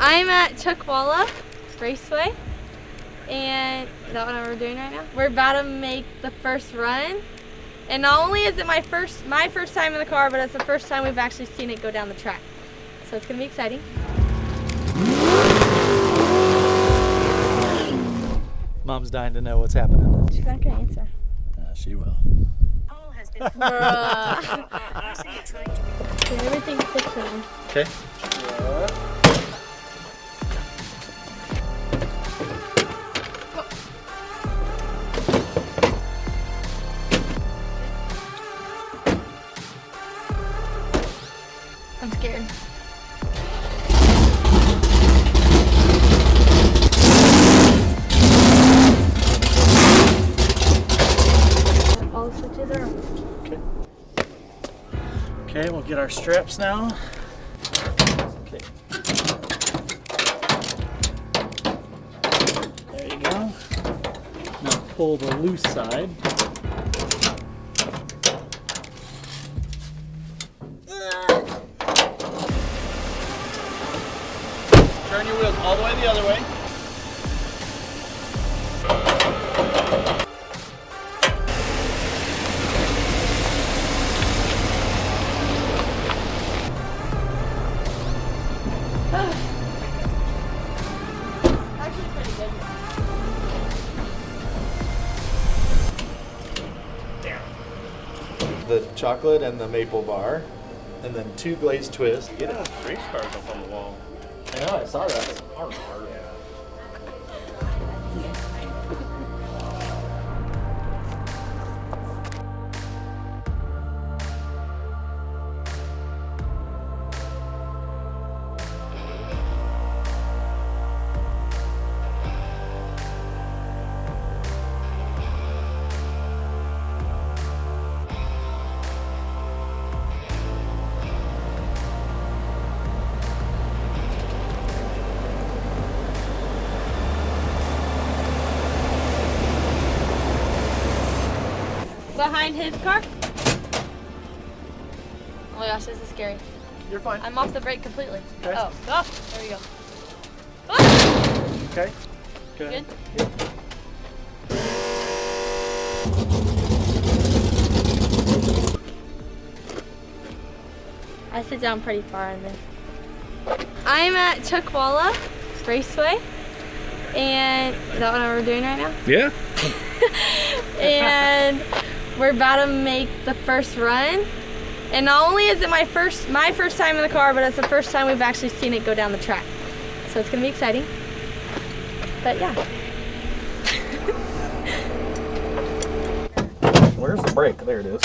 I'm at Chuckwalla Raceway, and is that what we're doing right now? We're about to make the first run, and not only is it my first time in the car, but it's the first time we've actually seen it go down the track. So it's gonna be exciting. Mom's dying to know what's happening. She's not gonna answer. She will. Okay, everything's fixing. Okay. I'm scared. All the switches are on. Okay. Okay, we'll get our straps now. Okay. There you go. Now pull the loose side. Turn your wheels all the way the other way. Actually pretty good. The chocolate and the maple bar, and then 2 glazed twists. Get it. Race cars up on the wall. I know, I saw that. Behind his car? Oh my gosh, this is scary. You're fine. I'm off the brake completely. Okay. Oh, there we go. Ah! Okay. Good. Good? I sit down pretty far in there. I'm at Chuckwalla Raceway, and is that what we're doing right now? Yeah. And we're about to make the first run, and not only is it my first time in the car, but it's the first time we've actually seen it go down the track. So it's gonna be exciting. But yeah. Where's the brake? There it is.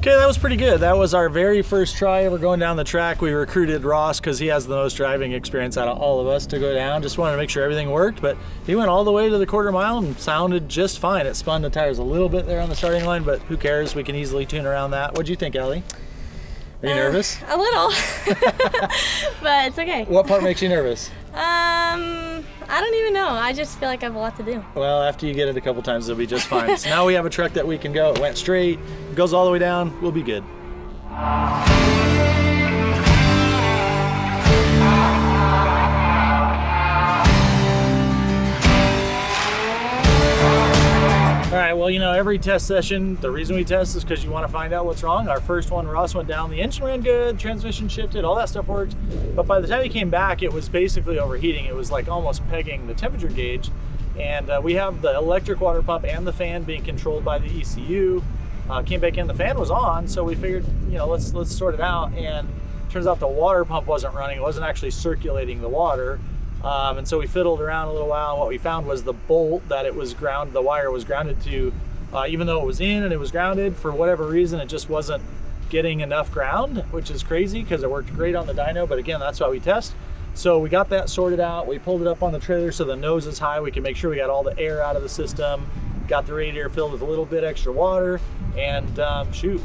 Okay, that was pretty good. That was our very first try ever going down the track. We recruited Ross because he has the most driving experience out of all of us to go down. Just wanted to make sure everything worked, but he went all the way to the quarter mile and sounded just fine. It spun the tires a little bit there on the starting line, but who cares? We can easily tune around that. What'd you think, Allie? Are you nervous? A little, but it's okay. What part makes you nervous? I don't even know. I just feel like I have a lot to do. Well, after you get it a couple times, it'll be just fine. So now we have a truck that we can go. It went straight, goes all the way down. We'll be good. All right, well, you know, every test session, the reason we test is because you want to find out what's wrong. Our first one, Ross went down, the engine ran good, transmission shifted, all that stuff worked. But by the time he came back, it was basically overheating. It was like almost pegging the temperature gauge. And we have the electric water pump and the fan being controlled by the ECU. Came back in, the fan was on, so we figured, you know, let's sort it out. And turns out the water pump wasn't running. It wasn't actually circulating the water. And so we fiddled around a little while, and what we found was the bolt that it was the wire was grounded to, even though it was in and it was grounded, for whatever reason, it just wasn't getting enough ground, which is crazy because it worked great on the dyno, but again, that's why we test. So we got that sorted out. We pulled it up on the trailer so the nose is high. We can make sure we got all the air out of the system. Got the radiator filled with a little bit extra water. And shoot,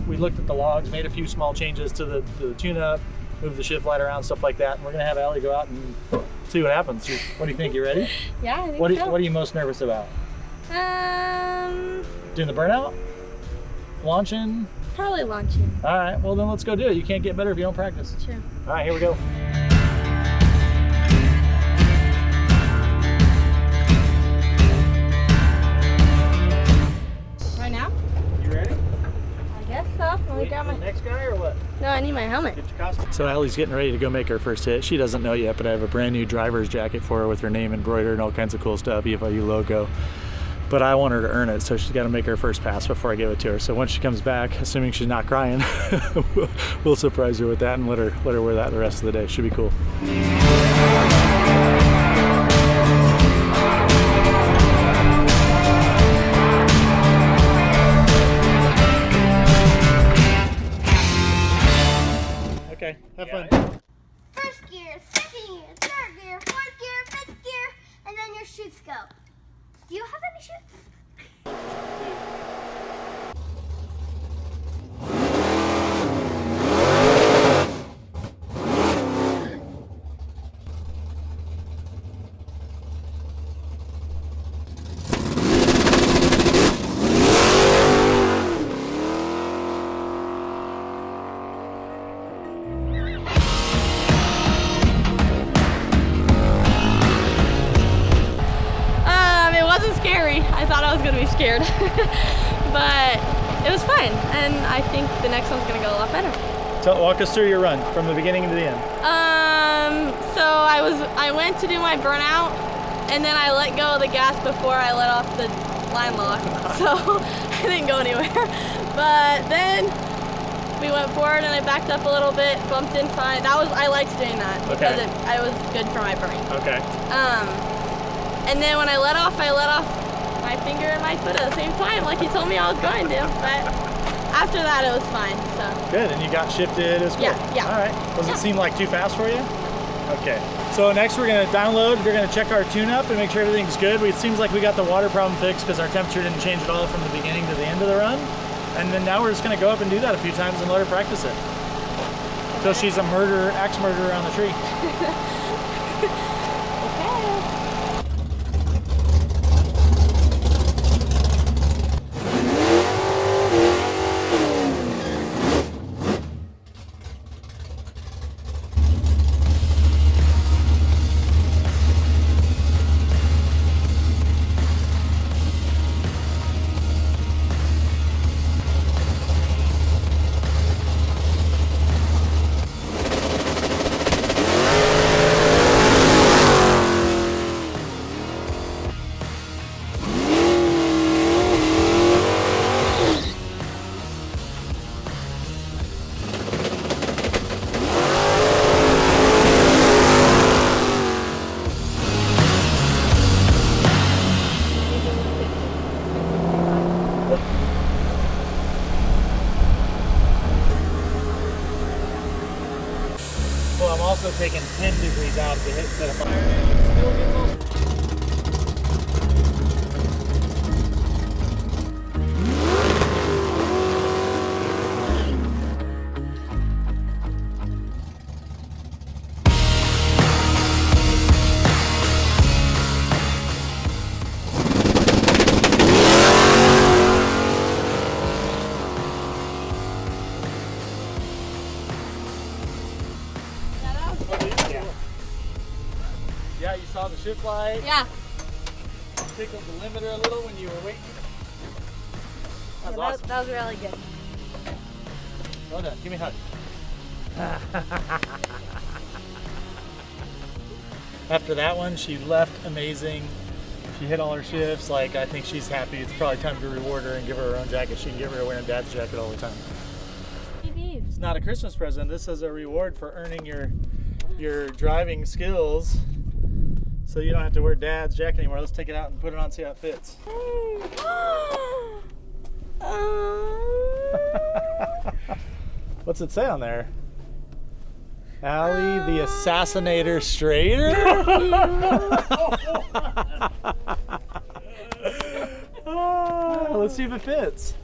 we looked at the logs, made a few small changes to the tune-up, moved the shift light around, stuff like that. And we're gonna have Allie go out and see what happens. What do you think? You ready? Yeah, I think What so. are you most nervous about? Doing the burnout? Launching? Probably launching. All right, well then let's go do it. You can't get better if you don't practice. True. All right, here we go. Right now? You ready? I guess so. Let me grab my... Next guy or what? No, I need my helmet. Get your costume. So Allie's getting ready to go make her first hit. She doesn't know yet, but I have a brand new driver's jacket for her with her name embroidered and all kinds of cool stuff, EFIU logo. But I want her to earn it, so she's got to make her first pass before I give it to her. So once she comes back, assuming she's not crying, we'll surprise her with that and let her wear that the rest of the day. Should be cool. Okay, have fun. First gear, second gear, third gear, fourth gear, fifth gear, and then your chutes go. Do you have any chutes? It wasn't scary. I thought I was gonna be scared, but it was fun, and I think the next one's gonna go a lot better. So walk us through your run from the beginning to the end. So I went to do my burnout, and then I let go of the gas before I let off the line lock, so I didn't go anywhere. But then we went forward, and I backed up a little bit, bumped in fine. I liked doing that because Okay. it was good for my brain. Okay. And then when I let off my finger and my foot at the same time, like he told me I was going to. But after that, it was fine. So Good, and you got shifted as cool. Yeah. All right. Does Yeah. it seem like too fast for you? Okay. So next we're gonna download. We're gonna check our tune-up and make sure everything's good. It seems like we got the water problem fixed because our temperature didn't change at all from the beginning to the end of the run. And then now we're just gonna go up and do that a few times and let her practice it. Until she's a axe murderer on the tree. Well, I'm also taking 10 degrees out of the hit set of fire. Yeah, you saw the shift light. Yeah. Tickled the limiter a little when you were waiting. That was Yeah, awesome. that was really good. Well done. Give me a hug. After that one, she left amazing. She hit all her shifts. Like, I think she's happy. It's probably time to reward her and give her her own jacket. She can get rid of wearing Dad's jacket all the time. It's not a Christmas present. This is a reward for earning your driving skills. So you don't have to wear Dad's jacket anymore. Let's take it out and put it on, see how it fits. What's it say on there? Allie, the Assassinator Straighter. Let's see if it fits.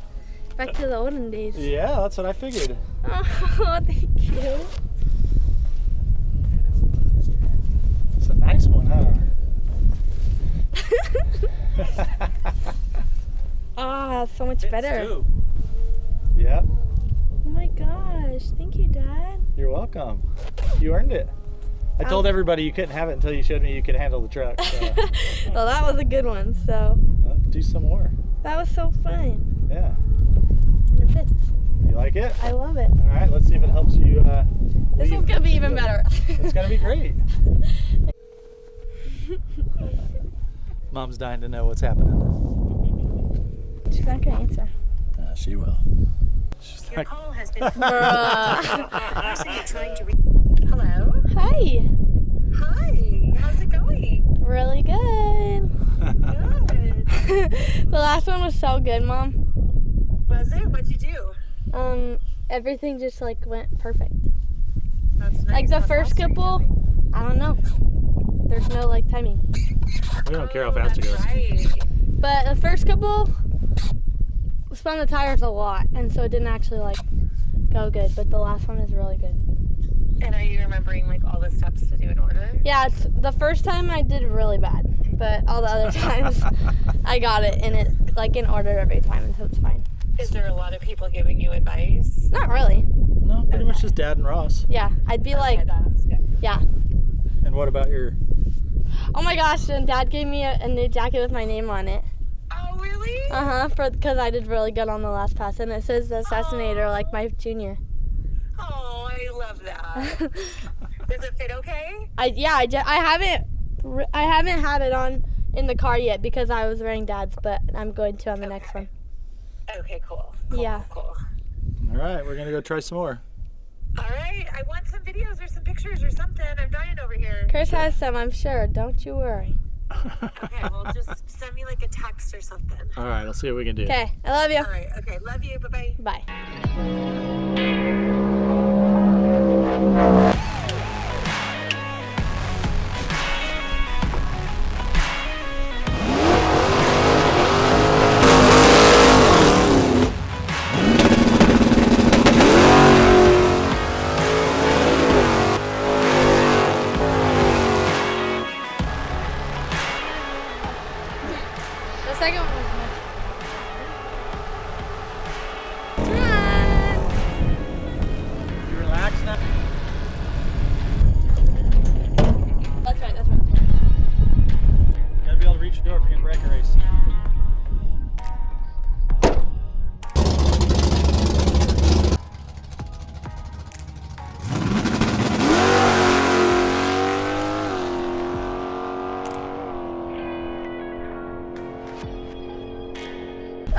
Back to the olden days. Yeah, that's what I figured. Oh, thank you. It's a nice one, huh? Oh, that's so much better. Too. Yep. Oh my gosh. Thank you, Dad. You're welcome. You earned it. I told everybody you couldn't have it until you showed me you could handle the truck. So. Well, that was a good one, so. Well, do some more. That was so fun. Yeah. And it fits. You like it? I love it. All right, let's see if it helps you. This one's going to be even better. It's going to be great. Mom's dying to know what's happening. She's not going to answer. She will. She's Your like, call has been. Person you're trying to reach. Hello. Hi. Hi. How's it going? Really good. Good. The last one was so good, Mom. Was it? What'd you do? Everything just like went perfect. That's nice. Like the How first fast are you couple, going? I don't know. There's no like timing. we don't care how fast it goes. Right. But the first couple spun the tires a lot, and so it didn't actually like go good. But the last one is really good. And are you remembering like all the steps to do in order? Yeah, it's, the first time I did really bad, but all the other times I got it, and it like in order every time, and so it's fine. Is there a lot of people giving you advice? Not really. No, pretty much just Dad and Ross. Yeah, I'd be like, Okay, that's good. yeah. And what about your? Oh my gosh, and Dad gave me a new jacket with my name on it. Oh really? Because I did really good on the last pass, and it says the Assassinator, like my junior. Oh, I love that. Does it fit okay? I haven't had it on in the car yet because I was wearing Dad's, but I'm going to on the next one. Okay, cool. Yeah. Cool. All right, we're gonna go try some more. All right. I want some videos or some pictures or something. I'm dying over here. Chris has some, I'm sure. Don't you worry. Okay, well, just send me like a text or something. All right, let's see what we can do. Okay, I love you. All right. Okay. Love you. Bye-bye. Bye. The second one was much. You relax now. That's right. Gotta be able to reach the door if you're gonna break a race.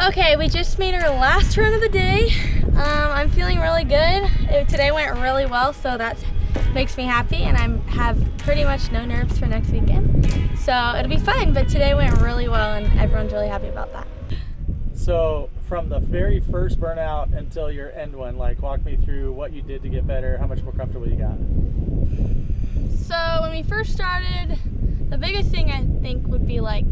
Okay, we just made our last run of the day. I'm feeling really good. Today went really well, so that makes me happy, and I have pretty much no nerves for next weekend. So it'll be fun, but today went really well, and everyone's really happy about that. So from the very first burnout until your end one, like walk me through what you did to get better, how much more comfortable you got. So when we first started, the biggest thing I think would be like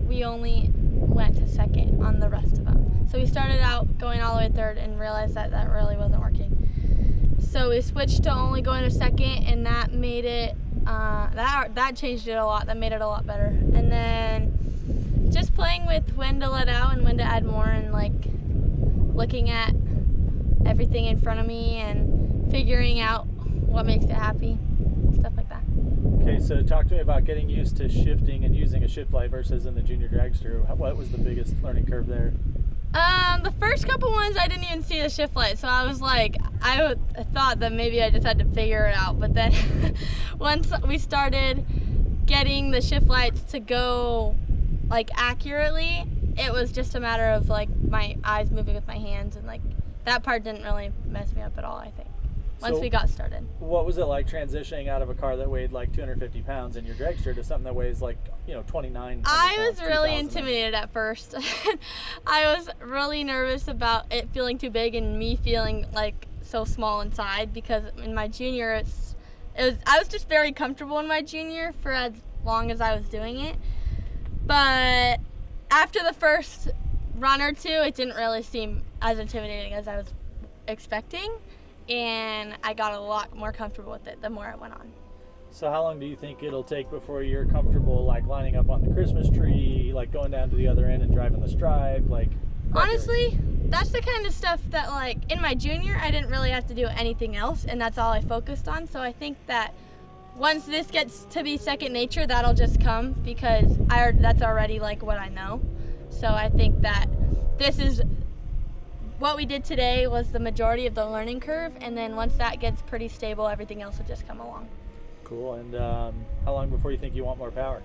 we only went to second on the rest of them. So we started out going all the way third and realized that that really wasn't working. So we switched to only going to second, and that made it, that changed it a lot. That made it a lot better. And then just playing with when to let out and when to add more, and like looking at everything in front of me and figuring out what makes it happy, stuff like that. Okay, so talk to me about getting used to shifting and using a shift light versus in the junior dragster. What was the biggest learning curve there? The first couple ones I didn't even see the shift light, so I was like, I thought that maybe I just had to figure it out. But then once we started getting the shift lights to go like accurately, it was just a matter of like my eyes moving with my hands, and like that part didn't really mess me up at all, I think, once we got started. What was it like transitioning out of a car that weighed like 250 pounds in your dragster to something that weighs like, 29? I was really intimidated at first. I was really nervous about it feeling too big and me feeling like so small inside, because in my junior I was just very comfortable in my junior for as long as I was doing it. But after the first run or two, it didn't really seem as intimidating as I was expecting, and I got a lot more comfortable with it the more I went on. So how long do you think it'll take before you're comfortable, like lining up on the Christmas tree, like going down to the other end and driving the stripe, like? Honestly, that's the kind of stuff that, like, in my junior, I didn't really have to do anything else, and that's all I focused on. So I think that once this gets to be second nature, that'll just come, because that's already like what I know. So I think that this is what we did today was the majority of the learning curve, and then once that gets pretty stable, everything else will just come along. Cool. And how long before you think you want more power?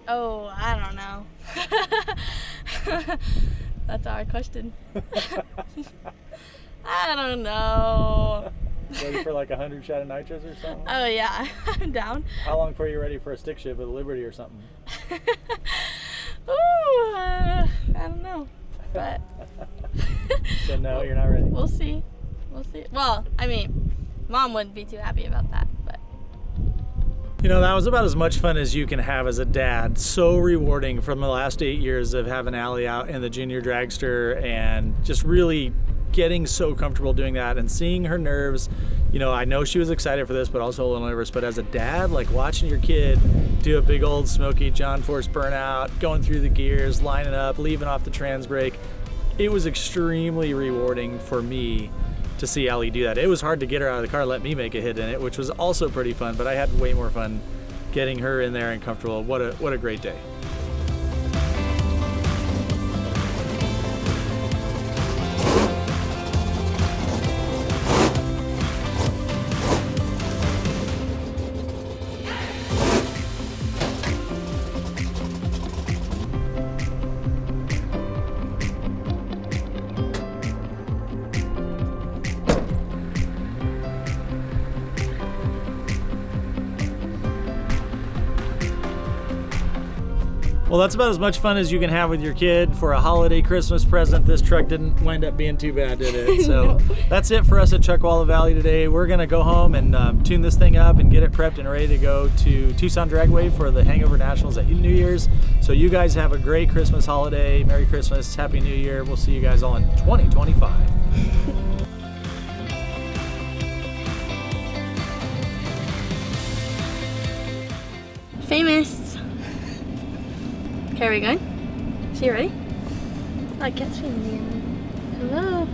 Oh, I don't know. That's a hard question. I don't know. Ready for like 100 shot of nitrous or something? Oh yeah, I'm down. How long before you're ready for a stick shift with a Liberty or something? Ooh, I don't know, but So no, you're not ready. We'll see. Well, I mean, Mom wouldn't be too happy about that, but. You know, that was about as much fun as you can have as a dad. So rewarding from the last 8 years of having Allie out in the junior dragster and just really getting so comfortable doing that and seeing her nerves. You know, I know she was excited for this, but also a little nervous. But as a dad, like watching your kid do a big old Smoky John Force burnout, going through the gears, lining up, leaving off the trans brake, it was extremely rewarding for me to see Allie do that. It was hard to get her out of the car, let me make a hit in it, which was also pretty fun, but I had way more fun getting her in there and comfortable. What a great day. Well, that's about as much fun as you can have with your kid for a holiday Christmas present. This truck didn't wind up being too bad, did it? So that's it for us at Chuckwalla Valley today. We're gonna go home and tune this thing up and get it prepped and ready to go to Tucson Dragway for the Hangover Nationals at New Year's. So you guys have a great Christmas holiday. Merry Christmas, Happy New Year. We'll see you guys all in 2025. Famous. Okay, are we going? So you ready? I can't swim in the end. Hello.